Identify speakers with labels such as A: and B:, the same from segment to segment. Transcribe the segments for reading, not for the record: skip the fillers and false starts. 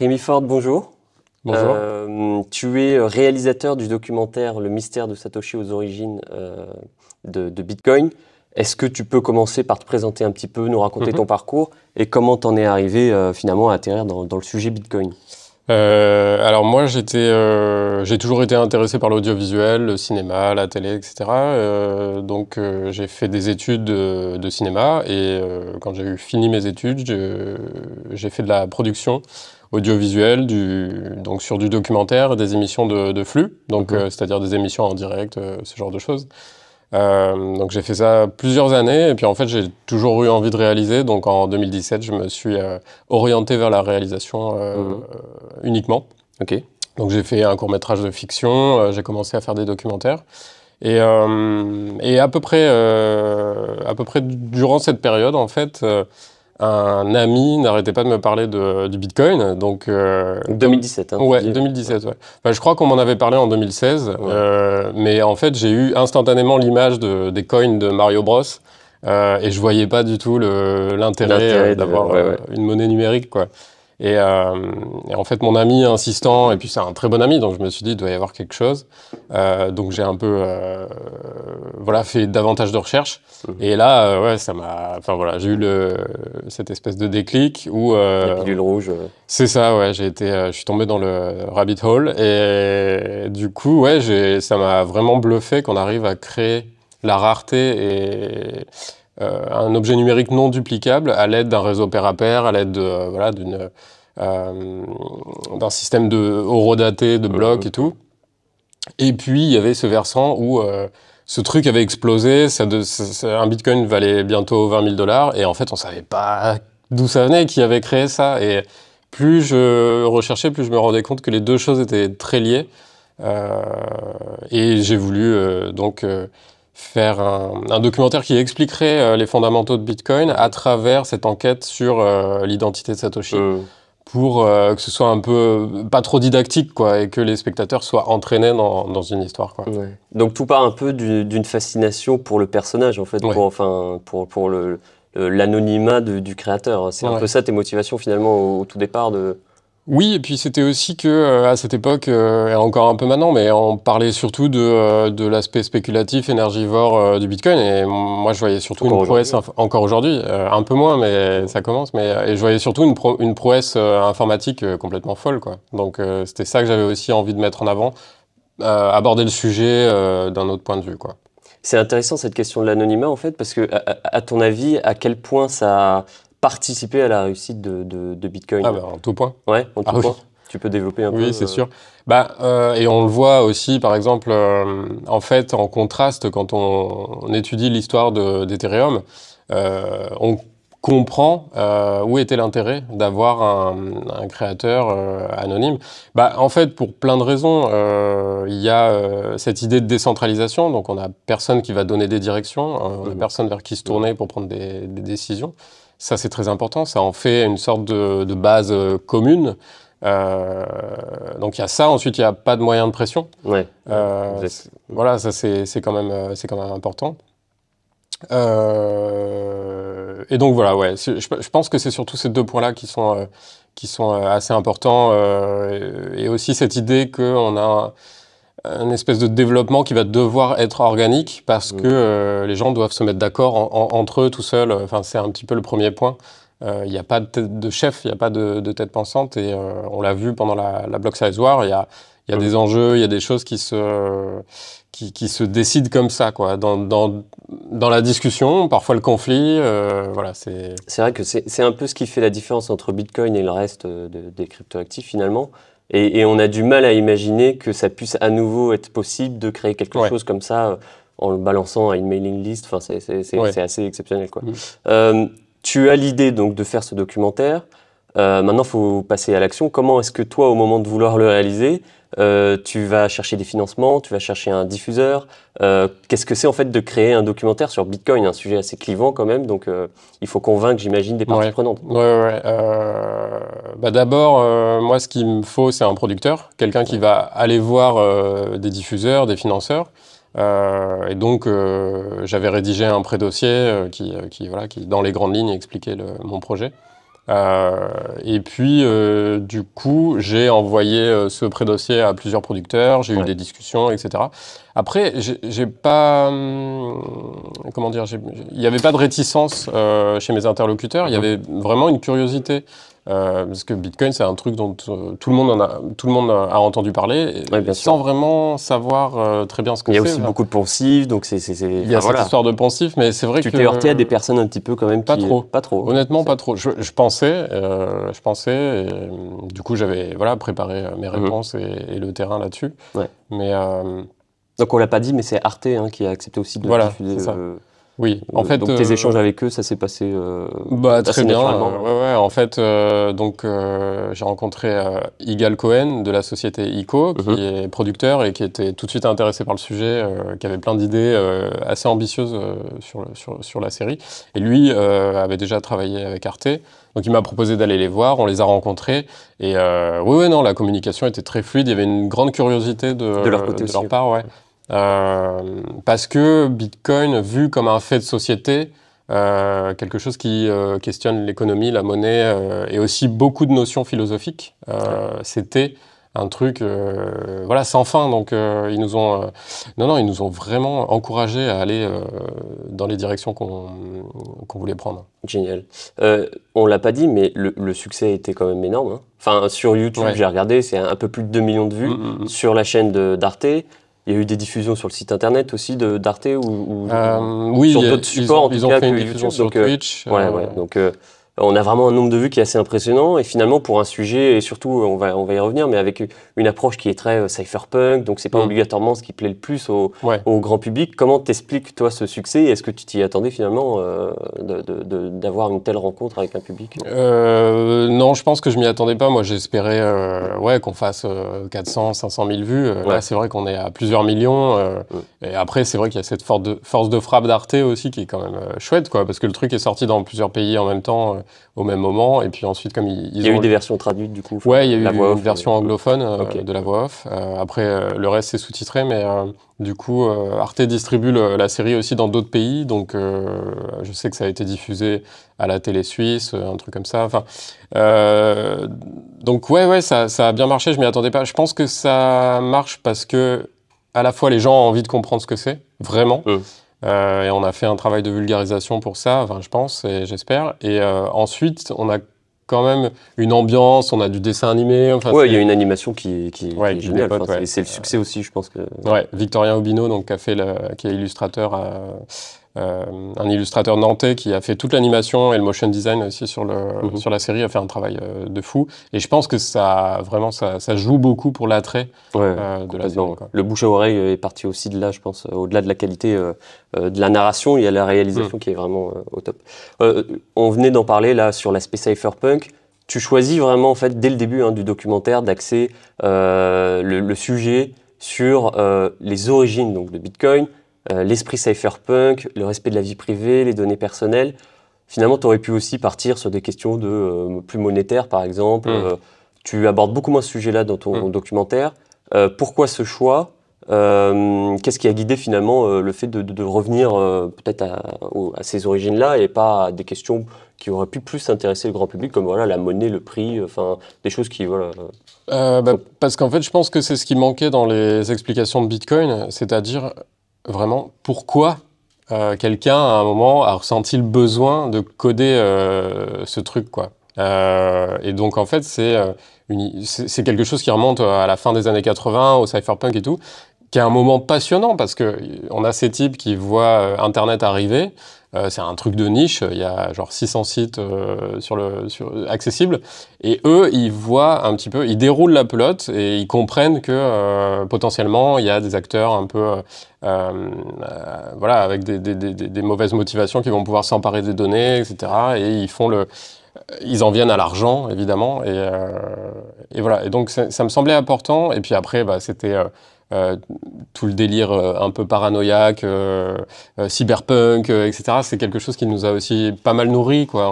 A: Rémi Ford, bonjour.
B: Bonjour.
A: Tu es réalisateur du documentaire Le mystère de Satoshi aux origines de Bitcoin. Est-ce que tu peux commencer par te présenter un petit peu, nous raconter ton parcours et comment t'en es arrivé finalement à atterrir dans le sujet Bitcoin?
B: Alors moi, j'ai toujours été intéressé par l'audiovisuel, le cinéma, la télé, etc. J'ai fait des études de cinéma et quand j'ai eu fini mes études, j'ai fait de la production audiovisuelle, donc sur du documentaire, des émissions de flux, c'est-à-dire des émissions en direct, ce genre de choses. Donc j'ai fait ça plusieurs années et puis en fait j'ai toujours eu envie de réaliser. Donc en 2017, je me suis orienté vers la réalisation uniquement.
A: Ok.
B: Donc j'ai fait un court-métrage de fiction, j'ai commencé à faire des documentaires. Et à peu près durant cette période, en fait, un ami n'arrêtait pas de me parler du Bitcoin.
A: 2017, hein, tu
B: Ouais,
A: dis.
B: 2017, ouais. Enfin, je crois qu'on m'en avait parlé en 2016, mais en fait, j'ai eu instantanément l'image des coins de Mario Bros. Et je voyais pas du tout l'intérêt d'avoir une monnaie numérique, quoi. Et en fait, mon ami insistant, et puis c'est un très bon ami, donc je me suis dit, il doit y avoir quelque chose. Donc j'ai un peu fait davantage de recherches. Et là, enfin voilà, j'ai eu cette espèce de déclic où...
A: La pilule rouge.
B: C'est ça, ouais, je suis tombé dans le rabbit hole. Et du coup, ouais, ça m'a vraiment bluffé qu'on arrive à créer la rareté et un objet numérique non duplicable à l'aide d'un réseau pair-à-pair, à l'aide d'un système horodaté, de blocs et tout. Et puis, il y avait ce versant où ce truc avait explosé, un bitcoin valait bientôt 20 000 $, et en fait, on savait pas d'où ça venait, qui avait créé ça. Et plus je recherchais, plus je me rendais compte que les deux choses étaient très liées. Et j'ai voulu faire un documentaire qui expliquerait les fondamentaux de Bitcoin à travers cette enquête sur l'identité de Satoshi. Pour que ce soit un peu pas trop didactique, quoi, et que les spectateurs soient entraînés dans une histoire, quoi.
A: Ouais. Donc tout part un peu d'une fascination pour le personnage, en fait, pour l'anonymat du créateur. C'est un peu ça tes motivations finalement au tout départ de...
B: Oui, et puis c'était aussi que à cette époque, et encore un peu maintenant, mais on parlait surtout de l'aspect spéculatif, énergivore du Bitcoin. Et moi, je voyais surtout une prouesse, encore aujourd'hui, un peu moins, mais ça commence. Et je voyais surtout une prouesse informatique complètement folle, quoi. Donc c'était ça que j'avais aussi envie de mettre en avant, aborder le sujet d'un autre point de vue, quoi.
A: C'est intéressant cette question de l'anonymat, en fait, parce que à ton avis, à quel point ça a participé à la réussite de Bitcoin?
B: Ah bah, en tout point.
A: Ouais, en tout point.
B: Oui.
A: Tu peux développer un peu?
B: Oui, c'est sûr. Et on le voit aussi, par exemple, en fait, en contraste, quand on étudie l'histoire d'Ethereum, on comprend où était l'intérêt d'avoir un créateur anonyme. En fait, pour plein de raisons, il y a cette idée de décentralisation, donc on n'a personne qui va donner des directions, on n'a personne vers qui se tourner pour prendre des décisions. Ça, c'est très important, ça en fait une sorte de base commune. Donc il y a ça, ensuite il n'y a pas de moyen de pression.
A: Ouais.
B: Voilà, ça c'est quand même important. Et donc voilà, ouais, je pense que c'est surtout ces deux points-là qui sont assez importants, et aussi cette idée qu'on a un espèce de développement qui va devoir être organique parce que les gens doivent se mettre d'accord entre eux tout seuls. Enfin, c'est un petit peu le premier point. Il n'y a pas de chef, il n'y a pas de tête pensante, et on l'a vu pendant la Block Size War, il y a des enjeux, il y a des choses qui se décident comme ça, quoi, dans la discussion, parfois le conflit, voilà, c'est...
A: C'est vrai que c'est un peu ce qui fait la différence entre Bitcoin et le reste des cryptoactifs finalement, et on a du mal à imaginer que ça puisse à nouveau être possible de créer quelque chose comme ça en le balançant à une mailing list, enfin c'est assez exceptionnel, quoi. Tu as l'idée donc de faire ce documentaire. Maintenant, il faut passer à l'action. Comment est-ce que toi, au moment de vouloir le réaliser, tu vas chercher des financements, tu vas chercher un diffuseur? Qu'est-ce que c'est en fait de créer un documentaire sur Bitcoin, un sujet assez clivant quand même, donc il faut convaincre, j'imagine, des parties prenantes.
B: D'abord, moi, ce qu'il me faut, c'est un producteur, quelqu'un qui va aller voir des diffuseurs, des financeurs. Et donc, j'avais rédigé un pré-dossier qui, dans les grandes lignes, expliquait mon projet. Et puis, du coup, j'ai envoyé ce pré-dossier à plusieurs producteurs, j'ai eu des discussions, etc. Après, j'ai pas... comment dire, il n'y avait pas de réticence chez mes interlocuteurs, il y avait vraiment une curiosité. Parce que Bitcoin, c'est un truc dont tout le monde a entendu parler, sans vraiment savoir très bien ce que c'est.
A: Il y a aussi beaucoup de poncifs, donc
B: il y a cette histoire de poncifs, mais c'est vrai que...
A: Tu t'es heurté à des personnes un petit peu quand même
B: Pas trop.
A: Pas trop.
B: Honnêtement, pas trop. Je pensais, et, du coup, j'avais préparé mes réponses et le terrain là-dessus.
A: Ouais.
B: Mais...
A: donc on l'a pas dit, mais c'est Arte qui a accepté aussi de diffuser...
B: ça. Oui, en fait...
A: Donc tes échanges avec eux, ça s'est passé
B: très bien.
A: naturellement.
B: En fait, j'ai rencontré Igal Cohen de la société ICO, qui est producteur et qui était tout de suite intéressé par le sujet, qui avait plein d'idées assez ambitieuses sur la série. Et lui avait déjà travaillé avec Arte. Donc il m'a proposé d'aller les voir, on les a rencontrés. Et non, la communication était très fluide, il y avait une grande curiosité de
A: leur côté aussi,
B: leur part, ouais. Parce que Bitcoin, vu comme un fait de société, quelque chose qui questionne l'économie, la monnaie, et aussi beaucoup de notions philosophiques, c'était un truc sans fin. Donc ils nous ont vraiment encouragés à aller dans les directions qu'on voulait prendre.
A: Génial. On l'a pas dit, mais le succès a été quand même énorme. Hein. Enfin, sur YouTube, j'ai regardé, c'est un peu plus de 2 millions de vues. Sur la chaîne d'Arte, il y a eu des diffusions sur le site internet aussi d'Arte ou sur d'autres supports,
B: ils ont fait une diffusion sur Twitch.
A: Donc on a vraiment un nombre de vues qui est assez impressionnant. Et finalement, pour un sujet, et surtout, on va y revenir, mais avec une approche qui est très cypherpunk, donc c'est pas obligatoirement ce qui plaît le plus au grand public. Comment t'expliques, toi, ce succès? Est-ce que tu t'y attendais finalement d'avoir une telle rencontre avec un public?
B: Non, je pense que je m'y attendais pas. Moi, j'espérais qu'on fasse 400, 500 000 vues. Là, c'est vrai qu'on est à plusieurs millions. Et après, c'est vrai qu'il y a cette force de frappe d'Arte aussi qui est quand même chouette, quoi, parce que le truc est sorti dans plusieurs pays en même temps, au même moment. Et puis ensuite, comme il
A: y a eu des versions traduites, du coup.
B: Il y a eu une version anglophone de la voix off. Après, le reste, c'est sous-titré, mais du coup, Arte distribue la série aussi dans d'autres pays. Donc, je sais que ça a été diffusé à la télé suisse, un truc comme ça. Enfin, donc, ça a bien marché. Je m'y attendais pas. Je pense que ça marche parce que à la fois, les gens ont envie de comprendre ce que c'est, vraiment. Et on a fait un travail de vulgarisation pour ça, je pense et j'espère. Et ensuite, on a quand même une ambiance, on a du dessin animé.
A: Il y a une animation qui est géniale. C'est le succès aussi, je pense que.
B: Victorien Obino, donc qui est illustrateur, un illustrateur nantais qui a fait toute l'animation et le motion design aussi sur la série, a fait un travail de fou. Et je pense que ça joue beaucoup pour l'attrait de la série.
A: Le bouche à oreille est parti aussi de là, je pense. Au-delà de la qualité de la narration, il y a la réalisation qui est vraiment au top. On venait d'en parler là sur l'aspect cypherpunk. Tu choisis vraiment, en fait, dès le début du documentaire, d'axer le sujet sur les origines donc, de Bitcoin, l'esprit cypherpunk, le respect de la vie privée, les données personnelles. Finalement, tu aurais pu aussi partir sur des questions plus monétaires, par exemple. Tu abordes beaucoup moins ce sujet-là dans ton documentaire. Pourquoi ce choix? Qu'est-ce qui a guidé finalement le fait de revenir peut-être à ces origines-là et pas à des questions qui auraient pu plus intéresser le grand public, comme la monnaie, le prix, des choses qui...
B: parce qu'en fait, je pense que c'est ce qui manquait dans les explications de Bitcoin, c'est-à-dire vraiment pourquoi quelqu'un, à un moment, a ressenti le besoin de coder ce truc, quoi. Et donc, en fait, c'est quelque chose qui remonte à la fin des années 80, au cypherpunk et tout, qui est un moment passionnant parce que on a ces types qui voient Internet arriver. C'est un truc de niche. Il y a genre 600 sites accessibles. Et eux, ils voient un petit peu, ils déroulent la pelote et ils comprennent que potentiellement, il y a des acteurs un peu, avec des mauvaises motivations qui vont pouvoir s'emparer des données, etc. Et ils en viennent à l'argent, évidemment. Et voilà. Et donc, ça me semblait important. Et puis après, c'était... tout le délire un peu paranoïaque, cyberpunk, etc. C'est quelque chose qui nous a aussi pas mal nourri, quoi.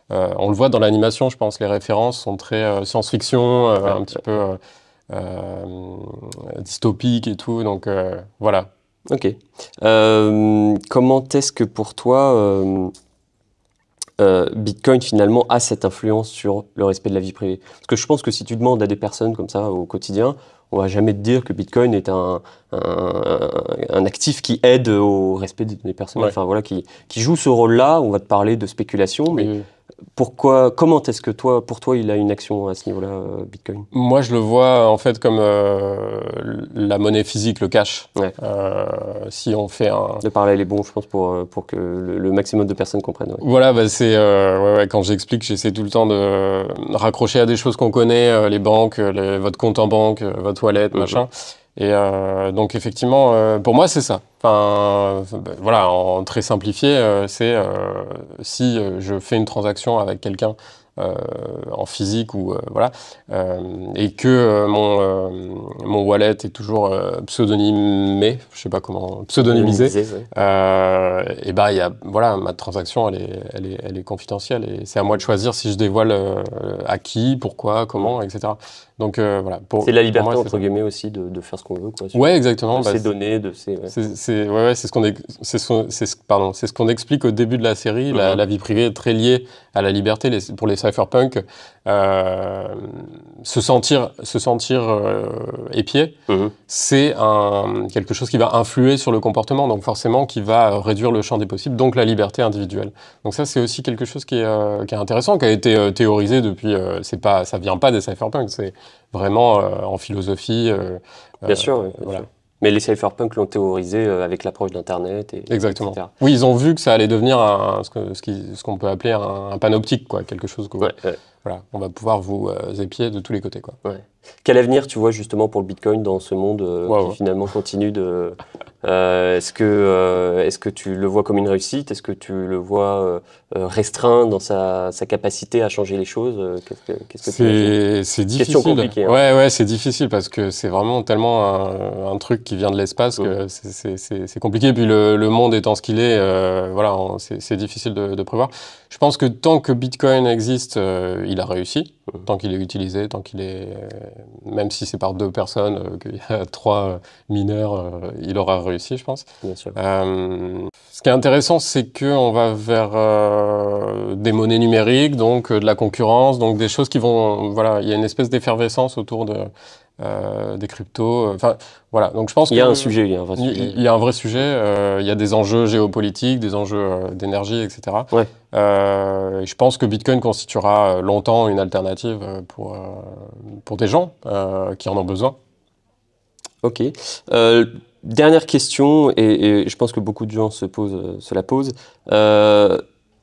B: On le voit dans l'animation, je pense. Les références sont très science-fiction, un petit peu dystopique et tout. Donc voilà.
A: Ok. Comment est-ce que pour toi Bitcoin finalement a cette influence sur le respect de la vie privée. Parce que je pense que si tu demandes à des personnes comme ça au quotidien, on va jamais te dire que Bitcoin est un actif qui aide au respect des données personnelles, enfin voilà, qui joue ce rôle-là. On va te parler de spéculation, mais oui. Pourquoi, comment est-ce que pour toi, il a une action à ce niveau-là, Bitcoin?
B: Moi, je le vois en fait comme la monnaie physique, le cash.
A: Ouais.
B: Si on fait un...
A: Le parallèle est bon, je pense, pour que le maximum de personnes comprennent. Ouais.
B: Voilà, bah c'est quand j'explique, j'essaie tout le temps de raccrocher à des choses qu'on connaît, les banques, votre compte en banque, votre wallet, machin. Et donc effectivement, pour moi, c'est ça. Enfin, voilà, en très simplifié, c'est si je fais une transaction avec quelqu'un en physique ou voilà, et que mon wallet est toujours pseudonymé, je sais pas comment, pseudonymisé, et ben il y a voilà, ma transaction elle est confidentielle et c'est à moi de choisir si je dévoile à qui, pourquoi, comment, etc. Donc voilà.
A: C'est la liberté entre guillemets aussi de faire ce qu'on veut, quoi.
B: Ouais, exactement.
A: De ces données, de ces.
B: Ouais. C'est ce qu'on explique au début de la série. La vie privée est très liée à la liberté. Pour les cypherpunks, se sentir épié, c'est quelque chose qui va influer sur le comportement, donc forcément qui va réduire le champ des possibles, donc la liberté individuelle. Donc ça, c'est aussi quelque chose qui est intéressant, qui a été théorisé depuis. Ça vient pas des cypherpunks, c'est vraiment en philosophie.
A: Bien sûr, oui, voilà. Mais les cypherpunks l'ont théorisé avec l'approche d'Internet.
B: Exactement.
A: Etc.
B: Oui, ils ont vu que ça allait devenir ce qu'on peut appeler un panoptique, quoi, quelque chose que voilà, on va pouvoir vous épier de tous les côtés, quoi.
A: Ouais. Quel avenir tu vois justement pour le Bitcoin dans ce monde qui finalement continue de... est-ce que tu le vois comme une réussite? Est-ce que tu le vois restreint dans sa capacité à changer les choses?
B: C'est difficile.
A: Question compliquée. Hein.
B: Ouais, c'est difficile parce que c'est vraiment tellement un truc qui vient de l'espace que c'est compliqué. Puis le monde étant ce qu'il est, voilà, c'est difficile de prévoir. Je pense que tant que Bitcoin existe, il a réussi. Tant qu'il est utilisé, tant qu'il est, même si c'est par 2 personnes, qu'il y a 3 mineurs, il aura réussi, je pense.
A: Bien sûr.
B: Ce qui est intéressant, c'est qu'on va vers des monnaies numériques, donc de la concurrence, donc des choses qui vont, voilà, il y a une espèce d'effervescence autour des cryptos. Enfin, voilà. Donc je pense
A: qu'il y a un sujet, il y a un vrai sujet.
B: Il y a un vrai sujet. Il y a des enjeux géopolitiques, des enjeux d'énergie, etc.
A: Ouais.
B: Et je pense que Bitcoin constituera longtemps une alternative pour des gens qui en ont besoin.
A: Ok. Dernière question, et je pense que beaucoup de gens se la posent.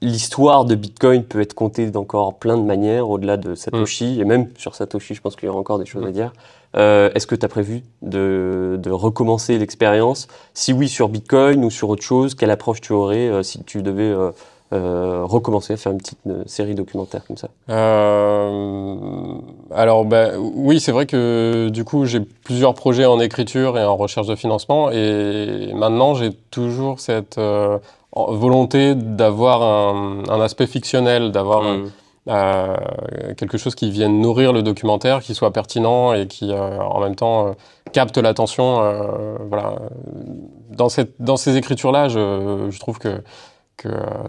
A: L'histoire de Bitcoin peut être contée d'encore plein de manières, au-delà de Satoshi, et même sur Satoshi, je pense qu'il y aura encore des choses à dire. Est-ce que tu as prévu de recommencer l'expérience? Si oui, sur Bitcoin ou sur autre chose, quelle approche tu aurais si tu devais recommencer à faire une petite série documentaire comme ça?
B: Alors, oui, c'est vrai que du coup, j'ai plusieurs projets en écriture et en recherche de financement, et maintenant, j'ai toujours cette volonté d'avoir un aspect fictionnel, d'avoir quelque chose qui vienne nourrir le documentaire, qui soit pertinent et qui, en même temps, capte l'attention. Voilà. Dans ces écritures-là, je trouve que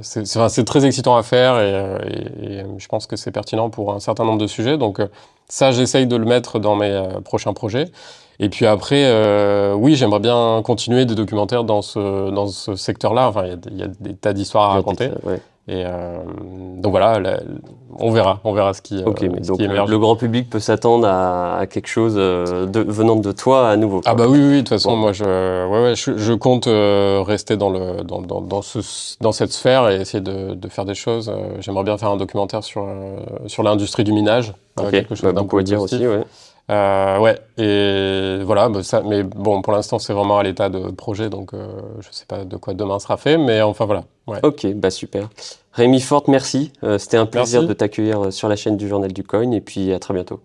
B: c'est très excitant à faire et je pense que c'est pertinent pour un certain nombre de sujets. Donc ça, j'essaye de le mettre dans mes prochains projets. Et puis après, oui, j'aimerais bien continuer des documentaires dans ce secteur-là. Enfin, il y a des tas d'histoires à raconter. Et donc voilà, on verra ce qui émerge.
A: Le grand public peut s'attendre à quelque chose venant de toi à nouveau.
B: Ah bah oui, de toute façon, moi je compte rester dans cette sphère et essayer de faire des choses. J'aimerais bien faire un documentaire sur l'industrie du minage.
A: Quelque chose d'un peu dire aussi,
B: et voilà, mais bon, pour l'instant, c'est vraiment à l'état de projet, donc je sais pas de quoi demain sera fait, mais enfin voilà. Ouais.
A: Ok, super. Rémi Forte, merci. C'était un plaisir de t'accueillir sur la chaîne du Journal du Coin, et puis à très bientôt.